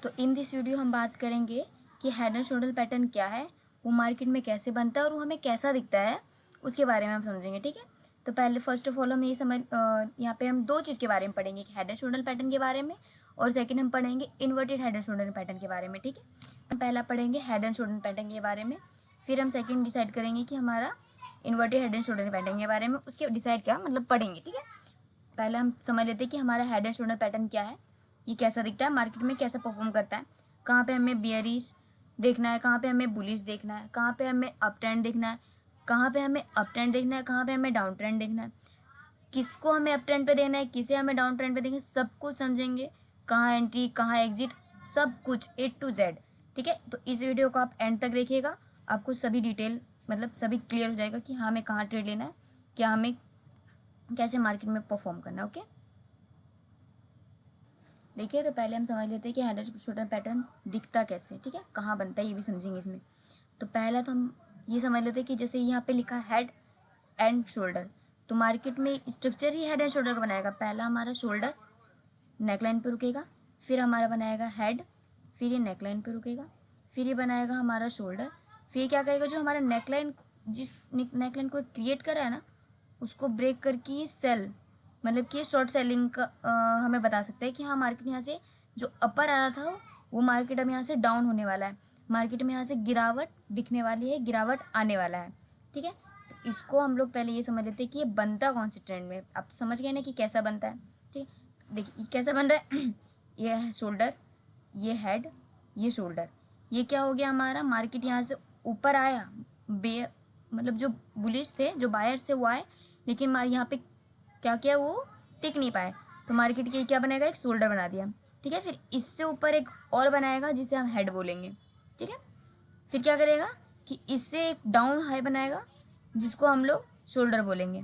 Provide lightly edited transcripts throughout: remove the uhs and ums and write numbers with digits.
तो in this video हम बात करेंगे कि हेड एंड शोल्डर पैटर्न क्या है, वो मार्केट में कैसे बनता है और वो हमें कैसा दिखता है, उसके बारे में हम समझेंगे। ठीक है, तो पहले फर्स्ट ऑफ ऑल हम ये समझ यहाँ पे हम दो चीज़ के बारे में पढ़ेंगे, कि हेड एंड शोल्डर पैटर्न के बारे में, और सेकंड हम पढ़ेंगे inverted head and shoulder pattern के बारे में। ठीक है, हम पहला पढ़ेंगे हेड एंड शोल्डर पैटर्न के बारे में, फिर हम सेकंड डिसाइड करेंगे कि हमारा inverted head and shoulder pattern के बारे में, उसके डिसाइड क्या मतलब पढ़ेंगे। ठीक है, पहले हम समझ लेते हैं कि हमारा हेड एंड शोल्डर पैटर्न क्या है, ये कैसा दिखता है, मार्केट में कैसा परफॉर्म करता है, कहाँ पे हमें बियरिश देखना है, कहाँ पे हमें बुलिश देखना है, कहाँ पे हमें अप ट्रेंड देखना है, कहाँ पे हमें अप ट्रेंड देखना है, कहाँ पे हमें डाउन ट्रेंड देखना है, किसको हमें अप ट्रेंड पे देना है, किसे हमें डाउन ट्रेंड पे देंगे, सब कुछ समझेंगे, कहाँ एंट्री कहाँ एग्जिट, सब कुछ A to Z। ठीक है, तो इस वीडियो को आप एंड तक देखिएगा, आपको सभी डिटेल मतलब सभी क्लियर हो जाएगा कि हाँ हमें कहाँ ट्रेड लेना है, क्या हमें कैसे मार्केट में परफॉर्म करना है। ओके, देखिए तो पहले हम समझ लेते हैं कि हेड एंड शोल्डर पैटर्न दिखता कैसे। ठीक है, कहाँ बनता है ये भी समझेंगे इसमें। तो पहला तो हम ये समझ लेते हैं कि जैसे यहाँ पे लिखा है हेड एंड शोल्डर, तो मार्केट में structure he head and shoulder का बनाएगा। पहला हमारा शोल्डर नेकलाइन पे रुकेगा, फिर हमारा बनाएगा हेड, फिर ये नेकलाइन पे रुकेगा, फिर ये बनाएगा हमारा शोल्डर, फिर क्या करेगा, जो हमारा नेकलाइन जिस नेकलाइन को क्रिएट करा है ना, उसको ब्रेक करके ये सेल मतलब कि शॉर्ट सेलिंग का हमें बता सकता है कि हाँ मार्केट यहाँ से जो अपर आ रहा था वो मार्केट अब यहाँ से डाउन होने वाला है, मार्केट में यहाँ से गिरावट दिखने वाली है, गिरावट आने वाला है। ठीक है, तो इसको हम लोग पहले ये समझ लेते हैं कि ये बनता कौन से ट्रेंड में। आप तो समझ गए ना कि कैसा बनता है। ठीक है, देखिए कैसा बन रहा है ये है शोल्डर, ये हेड, ये शोल्डर, ये क्या हो गया हमारा, मार्केट यहाँ से ऊपर आया, बे मतलब जो बुलिश थे जो बायर्स थे वो आए, लेकिन यहाँ पे क्या किया, वो टिक नहीं पाए, तो मार्केट के क्या बनेगा, एक शोल्डर बना दिया। ठीक है, फिर इससे ऊपर एक और बनाएगा जिसे हम हेड बोलेंगे। ठीक है, फिर क्या करेगा कि इससे एक डाउन हाई बनाएगा जिसको हम लोग शोल्डर बोलेंगे।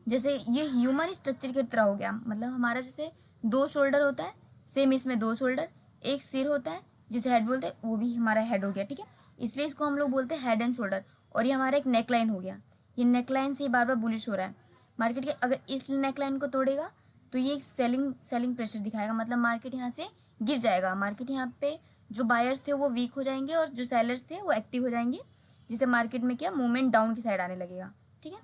जैसे ये ह्यूमन स्ट्रक्चर की तरह हो गया, मतलब हमारा जैसे दो शोल्डर होता है, सेम इसमें दो शोल्डर, एक सिर होता है जिसे हेड बोलते हैं, वो भी हमारा हेड हो गया। ठीक है, इसलिए इसको हम लोग बोलते हैं हेड एंड शोल्डर। और ये हमारा एक नेकलाइन हो गया, ये नेकलाइन से बार बार बुलिश हो रहा है मार्केट के। अगर इस नेकलाइन को तोड़ेगा तो ये एक सेलिंग प्रेशर दिखाएगा, मतलब मार्केट यहाँ से गिर जाएगा, मार्केट यहाँ पे जो बायर्स थे वो वीक हो जाएंगे और जो सेलर्स थे वो एक्टिव हो जाएंगे, जिससे मार्केट में क्या मूवमेंट डाउन की साइड आने लगेगा। ठीक है,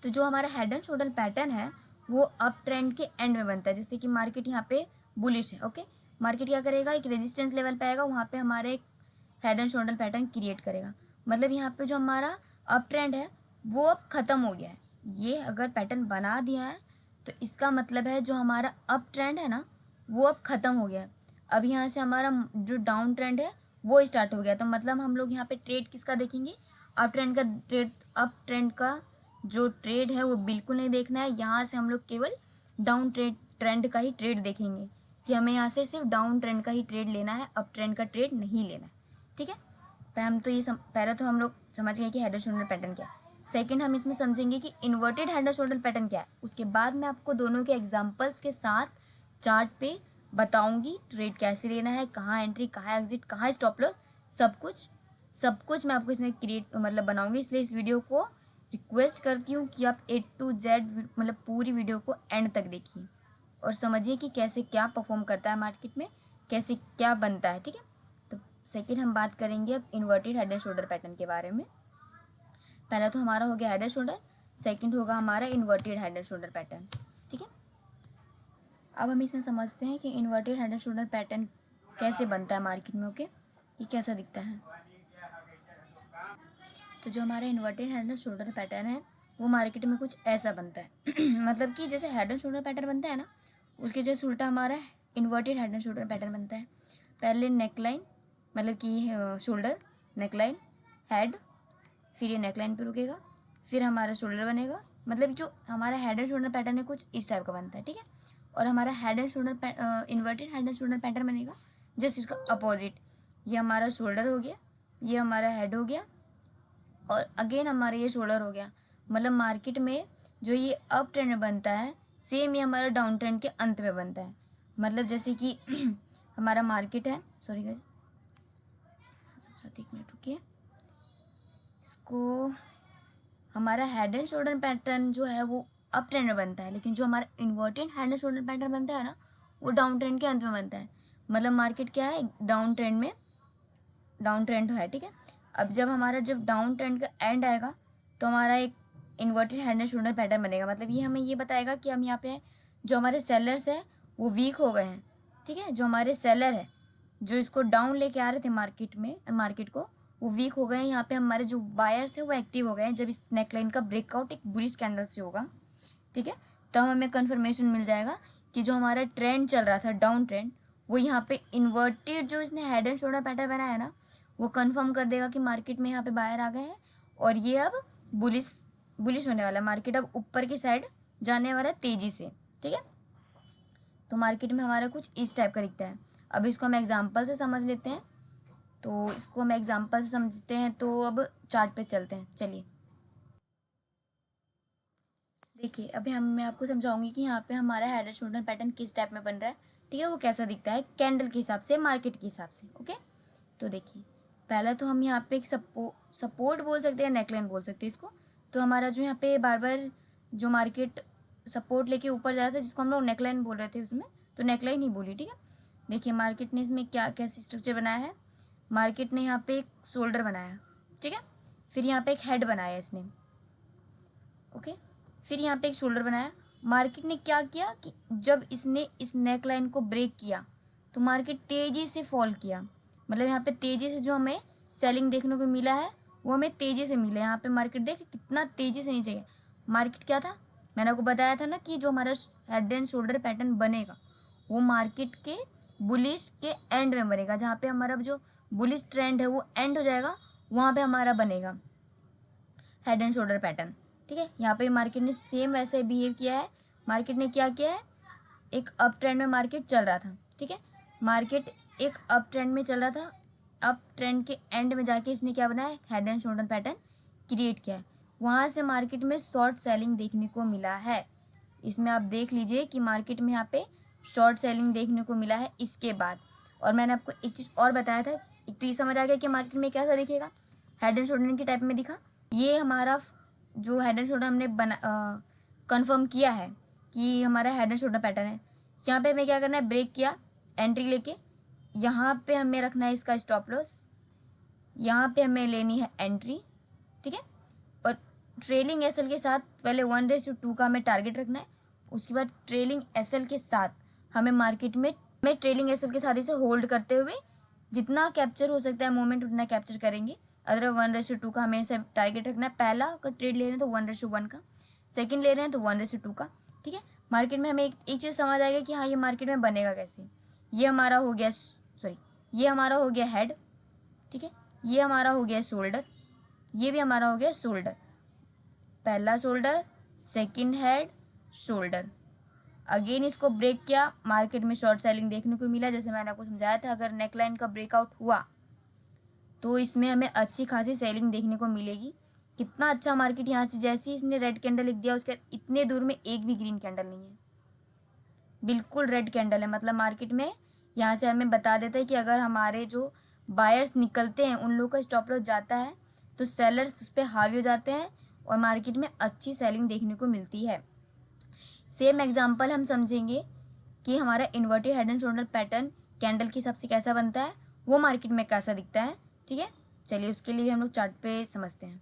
तो जो हमारा हेड एंड शोल्डर पैटर्न है वो अप ट्रेंड के एंड में बनता है, जैसे कि मार्केट यहाँ पे बुलिश है। ओके, मार्केट क्या करेगा, एक रेजिस्टेंस लेवल पे आएगा, वहाँ पे हमारे एक head and shoulder pattern create करेगा। मतलब यहाँ पे जो हमारा अप ट्रेंड है वो अब ख़त्म हो गया है। ये अगर पैटर्न बना दिया है तो इसका मतलब है जो हमारा अप ट्रेंड है ना वो अब ख़त्म हो गया है। अब यहाँ से हमारा जो डाउन ट्रेंड है वो स्टार्ट हो गया, तो मतलब हम लोग यहाँ पे ट्रेड किसका देखेंगे, अप ट्रेंड का ट्रेड। अप ट्रेंड का जो ट्रेड है वो बिल्कुल नहीं देखना है, यहाँ से हम लोग केवल डाउन ट्रेंड का ही ट्रेड देखेंगे, कि हमें यहाँ से सिर्फ डाउन ट्रेंड का ही ट्रेड लेना है, अप ट्रेंड का ट्रेड नहीं लेना है। ठीक है, पहले तो हम लोग समझ गए कि हेड एंड शोल्डर पैटर्न क्या है। सेकंड हम इसमें समझेंगे कि inverted head and shoulder pattern क्या है। उसके बाद मैं आपको दोनों के एग्जाम्पल्स के साथ चार्ट पे बताऊंगी ट्रेड कैसे लेना है, कहाँ एंट्री कहाँ एग्जिट कहाँ स्टॉप लॉस, सब कुछ मैं आपको इसमें क्रिएट मतलब बनाऊंगी। इसलिए इस वीडियो को रिक्वेस्ट करती हूँ कि आप A to Z मतलब पूरी वीडियो को एंड तक देखिए और समझिए कि कैसे क्या परफॉर्म करता है मार्केट में, कैसे क्या बनता है। ठीक है, तो सेकंड हम बात करेंगे अब inverted head and shoulder pattern के बारे में। पहला तो हमारा हो गया हेड एंड शोल्डर, सेकंड होगा हमारा inverted head and shoulder pattern. ठीक है, अब हम इसमें समझते हैं कि inverted head and shoulder pattern कैसे बनता है मार्केट में। ओके, ये कैसा दिखता है। तो जो हमारा inverted head and shoulder pattern है वो मार्केट में कुछ ऐसा बनता है मतलब कि जैसे हेड एंड शोल्डर पैटर्न बनता है ना, उसके जैसे उल्टा हमारा inverted head and shoulder pattern बनता है। पहले नेकलाइन मतलब कि शोल्डर, नेकलाइन, हेड, फिर ये नेकलाइन पे रुकेगा, फिर हमारा शोल्डर बनेगा। मतलब जो हमारा हेड एंड शोल्डर पैटर्न है कुछ इस टाइप का बनता है। ठीक है, और हमारा head and shoulder inverted head and shoulder pattern बनेगा जस्ट इसका अपोजिट। ये हमारा शोल्डर हो गया, ये हमारा हेड हो गया, और अगेन हमारा ये शोल्डर हो गया। मतलब मार्केट में जो ये अप ट्रेंड में बनता है सेम ये हमारा डाउन ट्रेंड के अंत में बनता है। मतलब जैसे कि हमारा मार्केट है, सॉरी गाइस, एक मिनट रुकिए, इसको हमारा हेड एंड शोल्डर पैटर्न जो है वो अप ट्रेंड में बनता है, लेकिन जो हमारा inverted head and shoulder pattern बनता है ना वो डाउन ट्रेंड के अंत में बनता है। मतलब मार्केट क्या है, डाउन ट्रेंड में, डाउन ट्रेंड है, ठीक है। अब जब डाउन ट्रेंड का एंड आएगा तो हमारा एक inverted head and shoulder pattern बनेगा। मतलब ये हमें ये बताएगा कि हम यहाँ पे जो हमारे सेलर्स हैं वो वीक हो गए हैं, ठीक है। जो हमारे सेलर है जो इसको डाउन लेके आ रहे थे मार्केट को, वो वीक हो गए हैं। यहाँ पे हमारे जो बायर्स है वो एक्टिव हो गए हैं जब इस नेकलाइन का ब्रेकआउट एक बुलिश कैंडल से होगा, ठीक है। तब हमें कंफर्मेशन मिल जाएगा कि जो हमारा ट्रेंड चल रहा था डाउन ट्रेंड, वो यहाँ पे इन्वर्टेड जो इसने हेड एंड शोल्डर पैटर्न बनाया है ना, वो कंफर्म कर देगा कि मार्केट में यहाँ पे बायर आ गए हैं और ये अब बुलिश होने वाला है। मार्केट अब ऊपर की साइड जाने वाला है तेजी से, ठीक है। तो मार्केट में हमारा कुछ इस टाइप का दिखता है। अब इसको हम एग्जाम्पल से समझ लेते हैं। तो इसको हम एग्जाम्पल से समझते हैं। तो अब चार्ट पे चलते हैं, चलिए। देखिए अभी मैं आपको समझाऊंगी कि यहाँ पे हमारा हेड एंड शोल्डर पैटर्न किस टाइप में बन रहा है, ठीक है। वो कैसा दिखता है कैंडल के हिसाब से, मार्केट के हिसाब से, ओके। तो देखिए पहला तो हम यहाँ पे एक सपोर्ट बोल सकते हैं, नेकलाइन बोल सकते हैं इसको। तो हमारा जो यहाँ पे बार बार जो मार्केट सपोर्ट लेके ऊपर जा रहा था, जिसको हम लोग नेकलाइन बोल रहे थे उसमें, तो नेकलाइन ही बोली, ठीक है। देखिए मार्केट ने इसमें क्या कैसे स्ट्रक्चर बनाया है। मार्केट ने यहाँ पे एक शोल्डर बनाया, ठीक है। फिर यहाँ पे एक हेड बनाया इसने, ओके। फिर यहाँ पे एक शोल्डर बनाया। मार्केट ने क्या किया कि जब इसने इस नेक लाइन को ब्रेक किया तो मार्केट तेजी से फॉल किया। मतलब यहाँ पे तेजी से जो हमें सेलिंग देखने को मिला है वो हमें तेजी से मिला है। यहाँ पे मार्केट देख कितना तेजी से नीचे गया। मार्केट क्या था, मैंने आपको बताया था ना कि जो हमारा हेड एंड शोल्डर पैटर्न बनेगा वो मार्केट के बुलिश के एंड में बनेगा। जहाँ पे हमारा जो बुलिश ट्रेंड है वो एंड हो जाएगा, वहाँ पे हमारा बनेगा हेड एंड शोल्डर पैटर्न, ठीक है। यहाँ पे मार्केट ने सेम वैसे बिहेव किया है। मार्केट ने क्या किया है, एक अप ट्रेंड में मार्केट चल रहा था, ठीक है। मार्केट एक अप ट्रेंड में चल रहा था। अप ट्रेंड के एंड में जाके इसने क्या बनाया, head and shoulder pattern create किया है। वहाँ से मार्केट में शॉर्ट सेलिंग देखने को मिला है। इसमें आप देख लीजिए कि मार्केट में यहाँ पे शॉर्ट सेलिंग देखने को मिला है इसके बाद। और मैंने आपको एक चीज़ और बताया था, एक तो ये समझ आ गया कि मार्केट में कैसा दिखेगा, हेड एंड शोल्डर के टाइप में दिखा। ये हमारा जो हेड एंड शोल्डर हमने कंफर्म किया है कि हमारा हेड एंड शोल्डर पैटर्न है। यहाँ पे हमें क्या करना है, ब्रेक किया एंट्री लेके, यहाँ पे हमें रखना है इसका स्टॉप लॉस, यहाँ पे हमें लेनी है एंट्री, ठीक है। और ट्रेलिंग एसएल के साथ पहले 1:2 का हमें टारगेट रखना है। उसके बाद ट्रेलिंग एसएल के साथ हमें मार्केट में ट्रेलिंग एसएल के साथ इसे होल्ड करते हुए जितना कैप्चर हो सकता है मोमेंट उतना कैप्चर करेंगे। अदर 1:2 का हमें सब टारगेट रखना है। पहला अगर ट्रेड ले रहे हैं तो 1:1 का, सेकंड ले रहे हैं तो 1:2 का, ठीक है। मार्केट में हमें एक चीज़ समझ आएगा कि हाँ ये मार्केट में बनेगा कैसे। ये हमारा हो गया ये हमारा हो गया हेड, ठीक है। ये हमारा हो गया शोल्डर, ये भी हमारा हो गया शोल्डर। पहला shoulder, second head, shoulder. Again इसको ब्रेक किया, मार्केट में शॉर्ट सेलिंग देखने को मिला। जैसे मैंने आपको समझाया था, अगर नेकलाइन का ब्रेकआउट हुआ तो इसमें हमें अच्छी खासी सेलिंग देखने को मिलेगी। कितना अच्छा मार्केट, यहाँ से जैसे ही इसने रेड कैंडल लिख दिया उसके इतने दूर में एक भी ग्रीन कैंडल नहीं है, बिल्कुल रेड कैंडल है। मतलब मार्केट में यहाँ से हमें बता देता है कि अगर हमारे जो बायर्स निकलते हैं उन लोगों का स्टॉप लॉस जाता है तो सेलर्स उस पर हावी हो जाते हैं और मार्केट में अच्छी सेलिंग देखने को मिलती है। सेम एग्जाम्पल हम समझेंगे कि हमारा inverted head and shoulder pattern candle के हिसाब से कैसा बनता है, वो मार्केट में कैसा दिखता है, ठीक है। चलिए उसके लिए भी हम लोग चार्ट पे समझते हैं।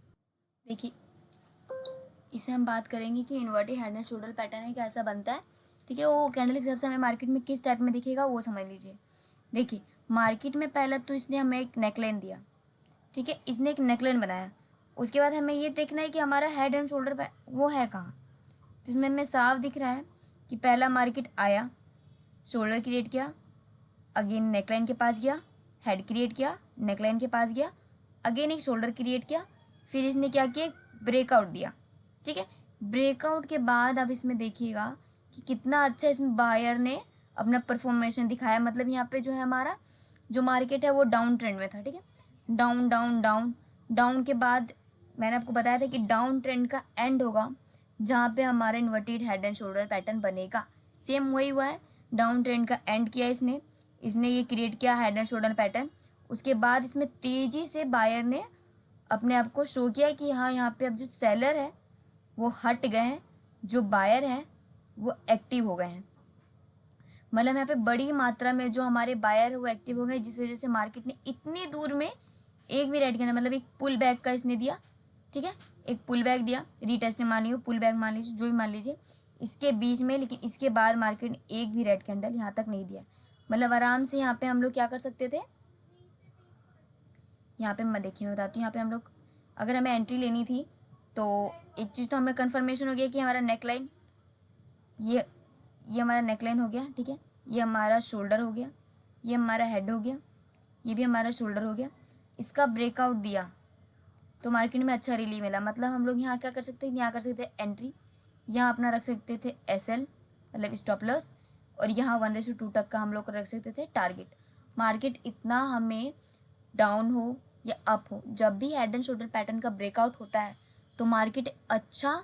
देखिए इसमें हम बात करेंगे कि inverted head and shoulder pattern है कैसा बनता है, ठीक है। वो कैंडल के हिसाब से हमें मार्केट में किस टाइप में दिखेगा वो समझ लीजिए। देखिए मार्केट में पहला तो इसने हमें एक नेकलाइन दिया, ठीक है। इसने एक नेकलाइन बनाया। उसके बाद हमें ये देखना है कि हमारा हेड एंड शोल्डर वो है कहाँ। तो इसमें हमें साफ दिख रहा है कि पहला मार्केट आया, शोल्डर क्रिएट किया, अगेन नेकलाइन के पास गया, हेड क्रिएट किया, नेकलाइन के पास गया, अगेन एक शोल्डर क्रिएट किया, फिर इसने क्या किया, ब्रेकआउट दिया, ठीक है। ब्रेकआउट के बाद अब इसमें देखिएगा कि कितना अच्छा इसमें बायर ने अपना परफॉर्मेशन दिखाया। मतलब यहाँ पे जो है हमारा जो मार्केट है वो डाउन ट्रेंड में था, ठीक है। डाउन डाउन डाउन डाउन के बाद मैंने आपको बताया था कि डाउन ट्रेंड का एंड होगा जहाँ पे हमारा inverted head and shoulder pattern बनेगा। सेम वही हुआ है, डाउन ट्रेंड का एंड किया इसने ये क्रिएट किया हेड एंड शोल्डर पैटर्न। उसके बाद इसमें तेज़ी से बायर ने अपने आप को शो किया कि हाँ यहाँ पे अब जो सेलर है वो हट गए हैं, जो बायर हैं वो एक्टिव हो गए हैं। मतलब यहाँ पे बड़ी मात्रा में जो हमारे बायर वो एक्टिव हो गए, जिस वजह से मार्केट ने इतनी दूर में एक भी रेड कैंडल, मतलब एक पुल बैक का इसने दिया, ठीक है, एक पुल बैक दिया, रीटेस्ट ने मान लीजिए, पुल बैक मान लीजिए, जो भी मान लीजिए, इसके बीच में, लेकिन इसके बाद मार्केट ने एक भी रेड कैंडल यहाँ तक नहीं दिया। मतलब आराम से यहाँ पे हम लोग क्या कर सकते थे, यहाँ पे मैं देखिए मैं बताती हूँ, यहाँ पे हम लोग अगर हमें एंट्री लेनी थी तो एक चीज़ तो हमें कन्फर्मेशन हो गया कि हमारा नेकलाइन, ये हमारा नेकलाइन हो गया, ठीक है, ये हमारा शोल्डर हो गया, ये हमारा हेड हो गया, ये भी हमारा शोल्डर हो गया। इसका ब्रेकआउट दिया तो मार्केट में अच्छा रिलीव मिला। मतलब हम लोग यहाँ क्या कर सकते हैं, यहाँ कर सकते हैं एंट्री, यहाँ अपना रख सकते थे SL मतलब स्टॉप लॉस, और यहाँ 1:2 तक का हम लोग रख सकते थे टारगेट। मार्केट इतना हमें डाउन हो या अप हो, जब भी हेड एंड शोल्डर पैटर्न का ब्रेकआउट होता है तो मार्केट अच्छा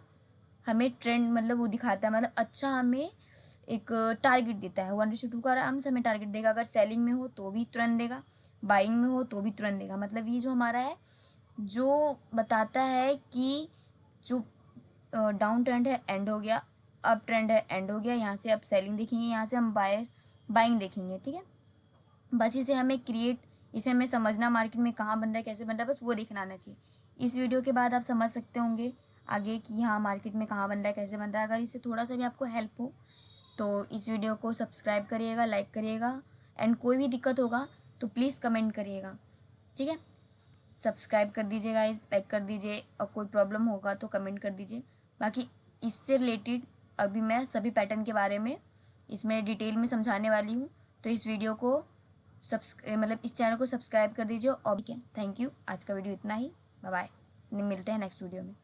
हमें ट्रेंड मतलब वो दिखाता है, मतलब अच्छा हमें एक टारगेट देता है। 1:2 का आराम से हमें टारगेट देगा। अगर सेलिंग में हो तो भी तुरंत देगा, बाइंग में हो तो भी तुरंत देगा। मतलब ये जो हमारा है, जो बताता है कि जो डाउन ट्रेंड है एंड हो गया, अप ट्रेंड है एंड हो गया, यहाँ से अब सेलिंग देखेंगे, यहाँ से हम बाइंग देखेंगे, ठीक है। बस इसे हमें समझना, मार्केट में कहाँ बन रहा है, कैसे बन रहा है, बस वो देखना आना चाहिए। इस वीडियो के बाद आप समझ सकते होंगे आगे कि हाँ मार्केट में कहाँ बन रहा है, कैसे बन रहा है। अगर इससे थोड़ा सा भी आपको हेल्प हो तो इस वीडियो को सब्सक्राइब करिएगा, लाइक करिएगा, एंड कोई भी दिक्कत होगा तो प्लीज़ कमेंट करिएगा, ठीक है। सब्सक्राइब कर दीजिए गाइस, लाइक कर दीजिए, और कोई प्रॉब्लम होगा तो कमेंट कर दीजिए। बाकी इससे रिलेटेड अभी मैं सभी पैटर्न के बारे में इसमें डिटेल में समझाने वाली हूँ, तो इस वीडियो को मतलब इस चैनल को सब्सक्राइब कर दीजिए। और ठीक है, थैंक यू, आज का वीडियो इतना ही, बाय बाय, मिलते हैं नेक्स्ट वीडियो में।